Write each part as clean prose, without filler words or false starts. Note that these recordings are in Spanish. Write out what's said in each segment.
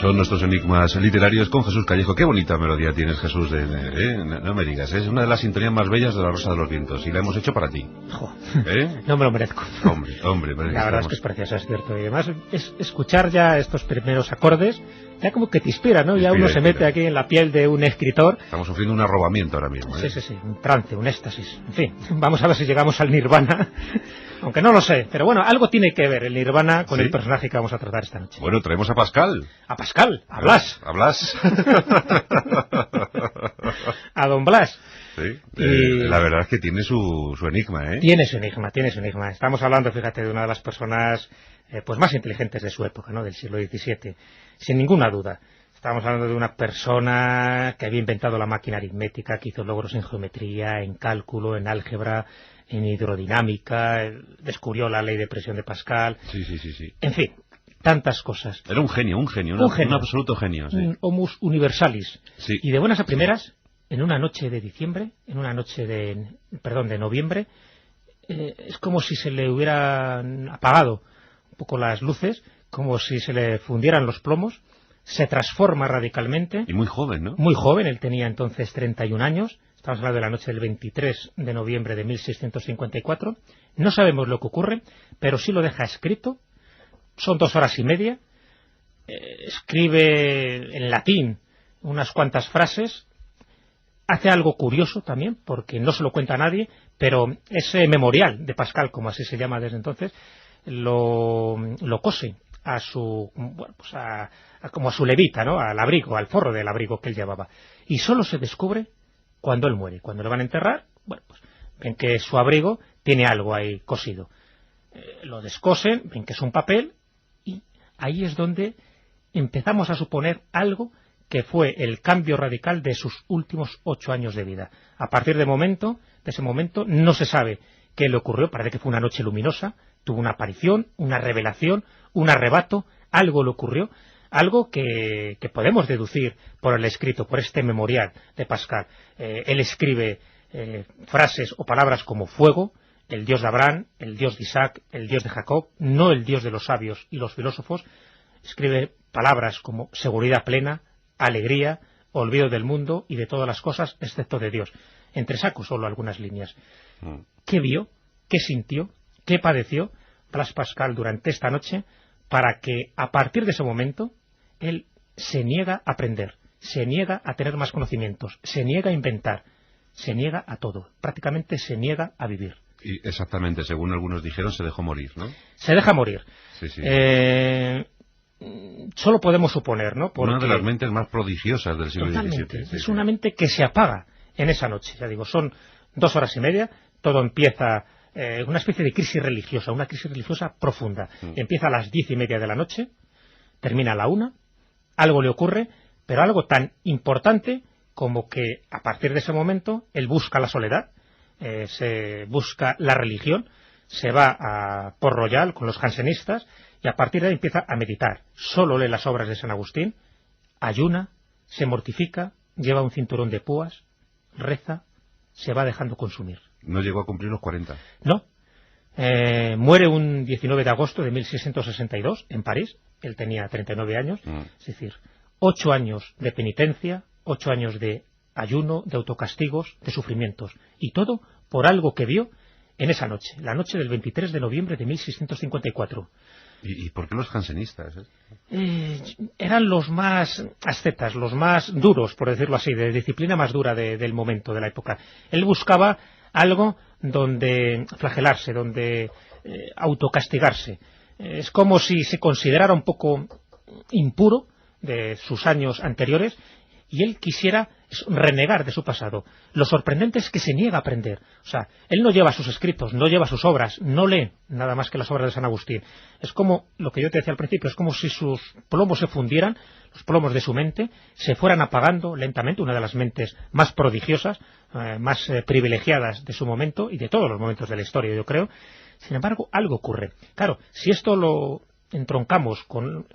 Son nuestros enigmas literarios con Jesús Callejo. Qué bonita melodía tienes, Jesús, no me digas, es una de las sintonías más bellas de La Rosa de los Vientos, y la hemos hecho para ti. No me lo merezco. Hombre, la verdad es que es precioso, es cierto. Y además, escuchar ya estos primeros acordes, ya como que te inspira, ¿no? Ya uno se mete aquí en la piel de un escritor. Estamos sufriendo un arrobamiento ahora mismo, Sí, un trance, un éxtasis. En fin, vamos a ver si llegamos al nirvana. Aunque no lo sé, pero bueno, algo tiene que ver el nirvana con el personaje que vamos a tratar esta noche. Bueno, traemos a Pascal. A Pascal, a Blas. A Blas. A don Blas. Sí, la verdad es que tiene su enigma, ¿eh? Tiene su enigma. Estamos hablando, fíjate, de una de las personas pues más inteligentes de su época, ¿no? Del siglo XVII, sin ninguna duda. Estamos hablando de una persona que había inventado la máquina aritmética, que hizo logros en geometría, en cálculo, en álgebra, en hidrodinámica, descubrió la ley de presión de Pascal. Sí. En fin, tantas cosas. Era un genio, un absoluto genio. Sí. Un homus universalis. Sí. Y de buenas a primeras, en una noche de noviembre, es como si se le hubieran apagado un poco las luces, como si se le fundieran los plomos. Se transforma radicalmente. Y muy joven, ¿no? Muy joven, él tenía entonces 31 años. Estamos hablando de la noche del 23 de noviembre de 1654. No sabemos lo que ocurre, pero sí lo deja escrito. Son 2 horas y media. Escribe en latín unas cuantas frases. Hace algo curioso también, porque no se lo cuenta a nadie, pero ese memorial de Pascal, como así se llama desde entonces, lo cose a su, como a su levita, ¿no? Al abrigo, al forro del abrigo que él llevaba. Y solo se descubre cuando él muere. Cuando lo van a enterrar, pues ven que su abrigo tiene algo ahí cosido. Lo descosen, ven que es un papel, y ahí es donde empezamos a suponer algo que fue el cambio radical de sus últimos 8 años de vida. A partir de ese momento, no se sabe qué le ocurrió. Parece que fue una noche luminosa, tuvo una aparición, una revelación, un arrebato, algo le ocurrió, algo que podemos deducir por el escrito, por este memorial de Pascal. Él escribe frases o palabras como fuego, el Dios de Abraham, el Dios de Isaac, el Dios de Jacob, no el Dios de los sabios y los filósofos. Escribe palabras como seguridad plena, alegría, olvido del mundo y de todas las cosas excepto de Dios. Entresaco solo algunas líneas. ¿Qué vio? ¿Qué sintió? ¿Qué padeció Blas Pascal durante esta noche para que a partir de ese momento él se niega a aprender, se niega a tener más conocimientos, se niega a inventar, se niega a todo, prácticamente se niega a vivir? Y exactamente, según algunos dijeron, se dejó morir, ¿no? Se deja morir. Sí. Solo podemos suponer, ¿no? Porque una de las mentes más prodigiosas del siglo XVII. Es una mente que se apaga en esa noche. Ya digo, son 2 horas y media, todo empieza una especie de crisis religiosa, una crisis religiosa profunda. Empieza a las 10:30 de la noche, termina a la 1, algo le ocurre, pero algo tan importante como que a partir de ese momento él busca la soledad, se busca la religión, se va a Port Royal con los jansenistas y a partir de ahí empieza a meditar. Solo lee las obras de San Agustín, ayuna, se mortifica, lleva un cinturón de púas, reza, se va dejando consumir. ¿No llegó a cumplir los 40? No. Muere un 19 de agosto de 1662 en París. Él tenía 39 años. Es decir, 8 años de penitencia, 8 años de ayuno, de autocastigos, de sufrimientos. Y todo por algo que vio en esa noche, la noche del 23 de noviembre de 1654. ¿Y por qué los jansenistas? Eran los más ascetas, los más duros, por decirlo así, de disciplina más dura del momento, de la época. Él buscaba algo donde flagelarse, donde autocastigarse. Es como si se considerara un poco impuro de sus años anteriores y él quisiera renegar de su pasado. Lo sorprendente es que se niega a aprender. O sea, él no lleva sus escritos, no lleva sus obras, no lee nada más que las obras de San Agustín. Es como, lo que yo te decía al principio, es como si sus plomos se fundieran, los plomos de su mente, se fueran apagando lentamente, una de las mentes más prodigiosas, más privilegiadas de su momento y de todos los momentos de la historia, yo creo. Sin embargo, algo ocurre. Claro, si esto lo entroncamos con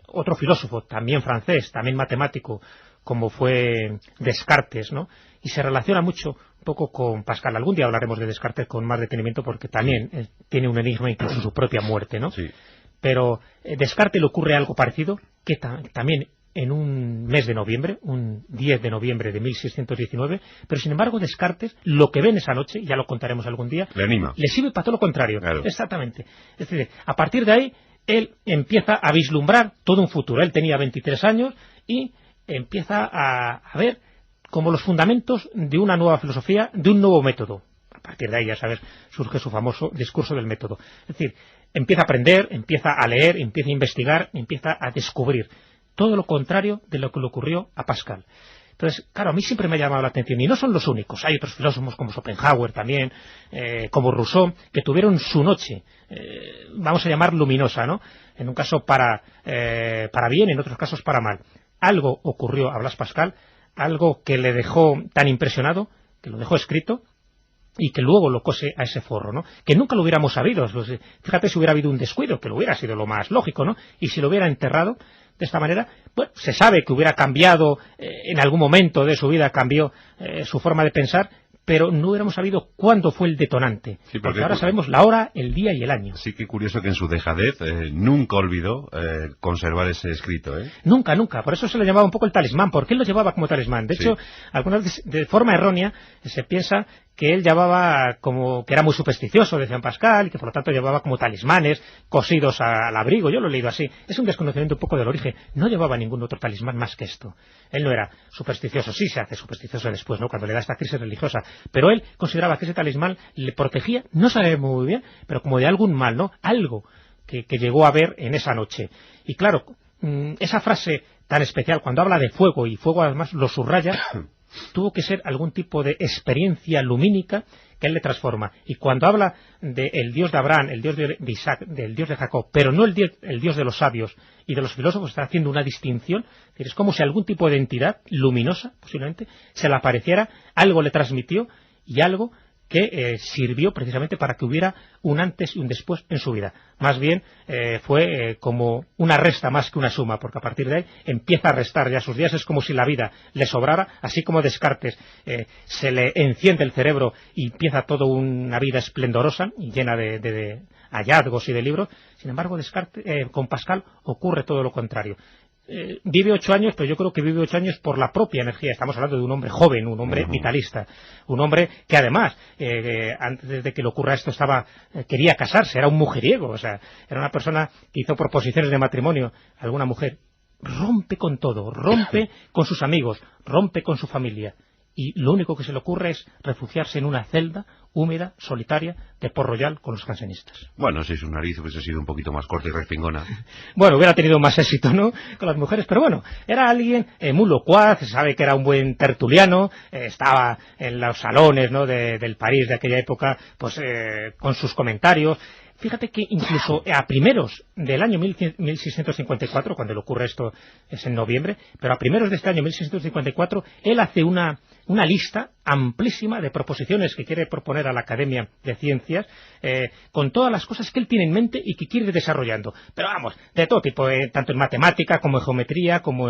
otro filósofo, también francés, también matemático, como fue Descartes, ¿no? Y se relaciona mucho un poco con Pascal. Algún día hablaremos de Descartes con más detenimiento porque también tiene un enigma, incluso su propia muerte, ¿no? Sí. Pero Descartes le ocurre algo parecido, que también en un mes de noviembre, un 10 de noviembre de 1619, pero sin embargo Descartes, lo que ven esa noche, ya lo contaremos algún día, le anima. Le sirve para todo lo contrario. Claro. Exactamente. Es decir, a partir de ahí, él empieza a vislumbrar todo un futuro. Él tenía 23 años y empieza a ver como los fundamentos de una nueva filosofía, de un nuevo método. A partir de ahí, ya sabes, surge su famoso discurso del método. Es decir, empieza a aprender, empieza a leer, empieza a investigar, empieza a descubrir. Todo lo contrario de lo que le ocurrió a Pascal. Entonces, claro, a mí siempre me ha llamado la atención, y no son los únicos, hay otros filósofos como Schopenhauer también, como Rousseau, que tuvieron su noche, vamos a llamar luminosa, ¿no? En un caso para bien, en otros casos para mal. Algo ocurrió a Blaise Pascal, algo que le dejó tan impresionado, que lo dejó escrito, y que luego lo cose a ese forro, ¿no? Que nunca lo hubiéramos sabido. Fíjate si hubiera habido un descuido, que lo hubiera sido lo más lógico, ¿no? Y si lo hubiera enterrado de esta manera, bueno, se sabe que hubiera cambiado, en algún momento de su vida cambió su forma de pensar, pero no hubiéramos sabido cuándo fue el detonante. Sí, porque ahora sabemos la hora, el día y el año. Sí, que curioso que en su dejadez nunca olvidó conservar ese escrito, ¿eh? Nunca, nunca. Por eso se le llamaba un poco el talismán, porque él lo llevaba como talismán. De hecho, algunas veces, de forma errónea, se piensa que él llevaba como que era muy supersticioso, decía Pascal, y que por lo tanto llevaba como talismanes cosidos al abrigo. Yo lo he leído así. Es un desconocimiento un poco del origen. No llevaba ningún otro talismán más que esto. Él no era supersticioso. Sí se hace supersticioso después, ¿no?, cuando le da esta crisis religiosa. Pero él consideraba que ese talismán le protegía, no sabemos muy bien, pero como de algún mal, ¿no? Algo que llegó a ver en esa noche. Y claro, esa frase tan especial, cuando habla de fuego, y fuego además lo subraya, tuvo que ser algún tipo de experiencia lumínica que él le transforma. Y cuando habla del Dios de Abraham, el Dios de Isaac, del Dios de Jacob, pero no el Dios de los sabios y de los filósofos, está haciendo una distinción. Es como si algún tipo de entidad luminosa, posiblemente, se le apareciera, algo le transmitió y algo que sirvió precisamente para que hubiera un antes y un después en su vida. Más bien fue como una resta más que una suma, porque a partir de ahí empieza a restar ya sus días. Es como si la vida le sobrara, así como Descartes se le enciende el cerebro y empieza toda una vida esplendorosa y llena de hallazgos y de libros. Sin embargo, con Pascal ocurre todo lo contrario. Vive 8 años, pero yo creo que vive 8 años por la propia energía. Estamos hablando de un hombre joven, un hombre vitalista, un hombre que además, antes de que le ocurra esto, quería casarse, era un mujeriego, o sea, era una persona que hizo proposiciones de matrimonio a alguna mujer. Rompe con todo, rompe con sus amigos, rompe con su familia. Y lo único que se le ocurre es refugiarse en una celda húmeda, solitaria, de Port Royal con los jansenistas. Bueno, si su nariz hubiese sido un poquito más corta y respingona. Bueno, hubiera tenido más éxito, ¿no?, con las mujeres, pero bueno, era alguien muy locuaz, se sabe que era un buen tertuliano, estaba en los salones, ¿no?, del París de aquella época, pues con sus comentarios. Fíjate que incluso a primeros del año 1654, cuando le ocurre esto es en noviembre, pero a primeros de este año 1654, él hace una lista amplísima de proposiciones que quiere proponer a la Academia de Ciencias, con todas las cosas que él tiene en mente y que quiere ir desarrollando. Pero vamos, de todo tipo, tanto en matemática como en geometría, como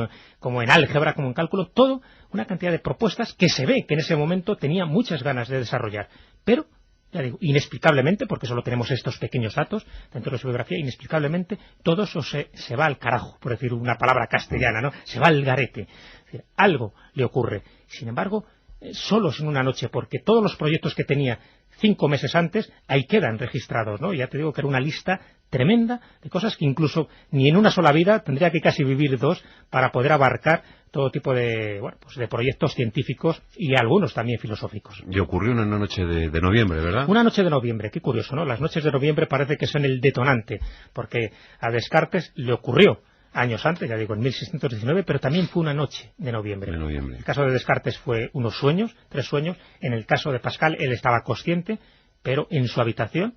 en álgebra, como en cálculo, todo, una cantidad de propuestas que se ve que en ese momento tenía muchas ganas de desarrollar. Pero ya digo, inexplicablemente, porque solo tenemos estos pequeños datos dentro de su biografía, inexplicablemente todo eso se va al carajo, por decir una palabra castellana, ¿no? Se va al garete. Es decir, algo le ocurre. Sin embargo, solos en una noche, porque todos los proyectos que tenía 5 meses antes, ahí quedan registrados, ¿no? Ya te digo que era una lista tremenda de cosas que incluso ni en una sola vida tendría que casi vivir 2 para poder abarcar todo tipo de proyectos científicos y algunos también filosóficos. Y ocurrió una noche de noviembre, ¿verdad? Una noche de noviembre, qué curioso, ¿no? Las noches de noviembre parece que son el detonante, porque a Descartes le ocurrió años antes, ya digo, en 1619, pero también fue una noche de noviembre. El caso de Descartes fue unos sueños, 3 sueños. En el caso de Pascal, él estaba consciente, pero en su habitación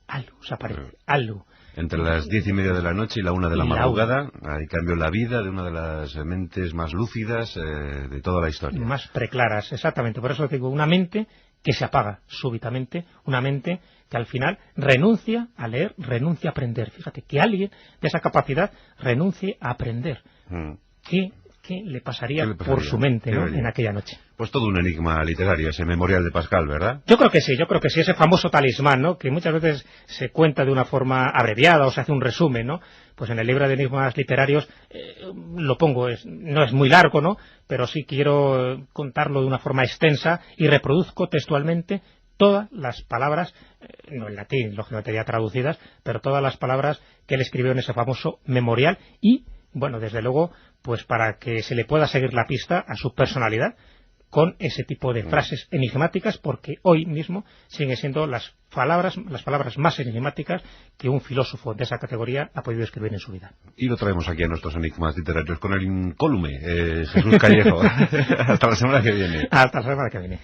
algo se aparece, algo. Entre las 10:30 de la noche y la 1 de la madrugada, ahí cambió la vida de una de las mentes más lúcidas de toda la historia. Más preclaras, exactamente. Por eso digo, una mente que se apaga súbitamente, una mente que al final renuncia a leer, renuncia a aprender. Fíjate, que alguien de esa capacidad renuncie a aprender. ¿Qué qué le pasaría por su mente, ¿no?, en aquella noche. Pues todo un enigma literario, ese Memorial de Pascal, ¿verdad? Yo creo que sí, ese famoso talismán, ¿no?, que muchas veces se cuenta de una forma abreviada o se hace un resumen, ¿no? Pues en el libro de enigmas literarios lo pongo, no es muy largo, ¿no?, pero sí quiero contarlo de una forma extensa y reproduzco textualmente todas las palabras, no en latín, lógicamente ya traducidas, pero todas las palabras que él escribió en ese famoso memorial y, bueno, desde luego, pues para que se le pueda seguir la pista a su personalidad con ese tipo de frases enigmáticas, porque hoy mismo siguen siendo las palabras más enigmáticas que un filósofo de esa categoría ha podido escribir en su vida. Y lo traemos aquí a nuestros enigmas literarios con el incólume Jesús Callejo. Hasta la semana que viene. Hasta la semana que viene.